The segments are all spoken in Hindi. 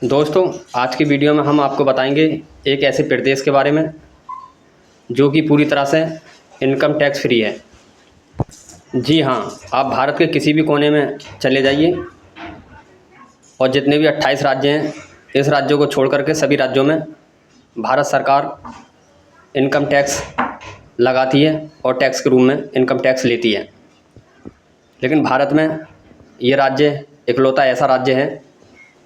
दोस्तों, आज की वीडियो में हम आपको बताएंगे एक ऐसे प्रदेश के बारे में जो कि पूरी तरह से इनकम टैक्स फ्री है। जी हाँ, आप भारत के किसी भी कोने में चले जाइए और जितने भी 28 राज्य हैं, इस राज्यों को छोड़ करके सभी राज्यों में भारत सरकार इनकम टैक्स लगाती है और टैक्स के रूप में इनकम टैक्स लेती है। लेकिन भारत में ये राज्य इकलौता ऐसा राज्य है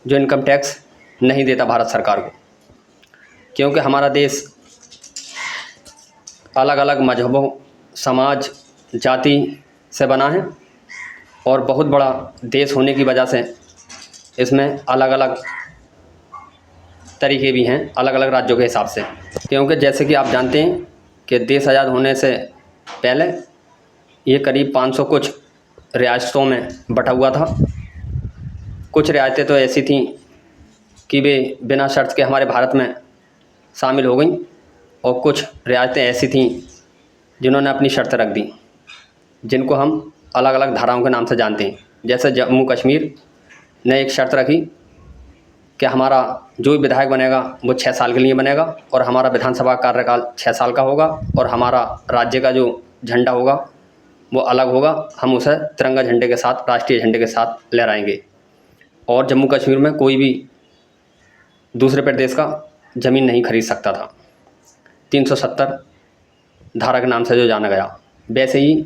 जो इनकम टैक्स नहीं देता भारत सरकार को, क्योंकि हमारा देश अलग अलग मजहबों, समाज, जाति से बना है और बहुत बड़ा देश होने की वजह से इसमें अलग अलग तरीके भी हैं, अलग अलग राज्यों के हिसाब से। क्योंकि जैसे कि आप जानते हैं कि देश आज़ाद होने से पहले ये करीब 500 कुछ रियासतों में बँटा हुआ था। कुछ रियासतें तो ऐसी थीं कि वे बिना शर्त के हमारे भारत में शामिल हो गई और कुछ रियासतें ऐसी थीं जिन्होंने अपनी शर्त रख दी, जिनको हम अलग अलग धाराओं के नाम से जानते हैं। जैसे जम्मू कश्मीर ने एक शर्त रखी कि हमारा जो भी विधायक बनेगा वो 6 साल के लिए बनेगा और हमारा विधानसभा कार्यकाल 6 साल का होगा और हमारा राज्य का जो झंडा होगा वो अलग होगा, हम उसे तिरंगा झंडे के साथ, राष्ट्रीय झंडे के साथ लहराएंगे। और जम्मू कश्मीर में कोई भी दूसरे प्रदेश का ज़मीन नहीं खरीद सकता था, 370 धारा के नाम से जो जाना गया। वैसे ही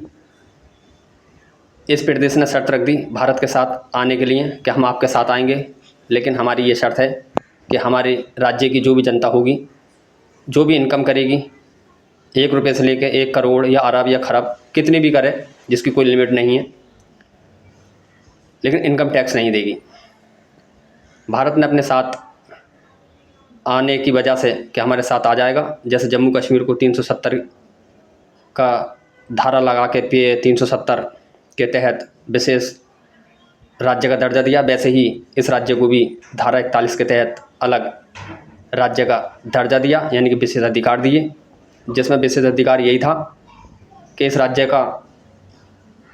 इस प्रदेश ने शर्त रख दी भारत के साथ आने के लिए कि हम आपके साथ आएंगे, लेकिन हमारी ये शर्त है कि हमारे राज्य की जो भी जनता होगी, जो भी इनकम करेगी, 1 रुपये से लेकर 1 करोड़ या अरब या खरब कितनी भी करे, जिसकी कोई लिमिट नहीं है, लेकिन इनकम टैक्स नहीं देगी। भारत ने अपने साथ आने की वजह से कि हमारे साथ आ जाएगा, जैसे जम्मू कश्मीर को 370 का धारा लगा के 370 के तहत विशेष राज्य का दर्जा दिया, वैसे ही इस राज्य को भी धारा 41 के तहत अलग राज्य का दर्जा दिया, यानी कि विशेष अधिकार दिए, जिसमें विशेष अधिकार यही था कि इस राज्य का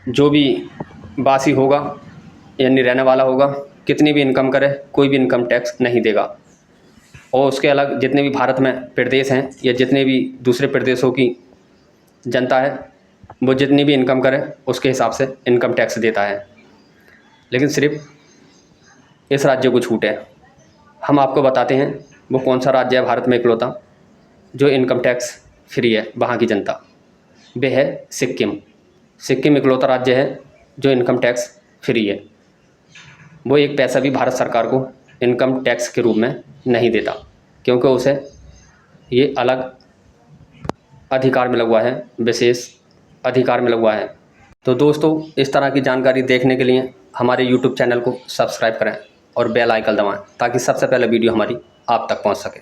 जो भी वासी होगा यानी रहने वाला होगा, कितनी भी इनकम करे, कोई भी इनकम टैक्स नहीं देगा। और उसके अलग जितने भी भारत में प्रदेश हैं या जितने भी दूसरे प्रदेशों की जनता है, वो जितनी भी इनकम करे उसके हिसाब से इनकम टैक्स देता है। लेकिन सिर्फ इस राज्य को छूट है। हम आपको बताते हैं वो कौन सा राज्य है भारत में इकलौता जो इनकम टैक्स फ्री है। वहाँ की जनता वे है सिक्किम। सिक्किम इकलौता राज्य है जो इनकम टैक्स फ्री है। वो 1 पैसा भी भारत सरकार को इनकम टैक्स के रूप में नहीं देता, क्योंकि उसे ये अलग अधिकार मिला हुआ है, विशेष अधिकार मिला हुआ है। तो दोस्तों, इस तरह की जानकारी देखने के लिए हमारे YouTube चैनल को सब्सक्राइब करें और बेल आइकन दबाएं, ताकि सबसे पहले वीडियो हमारी आप तक पहुंच सके।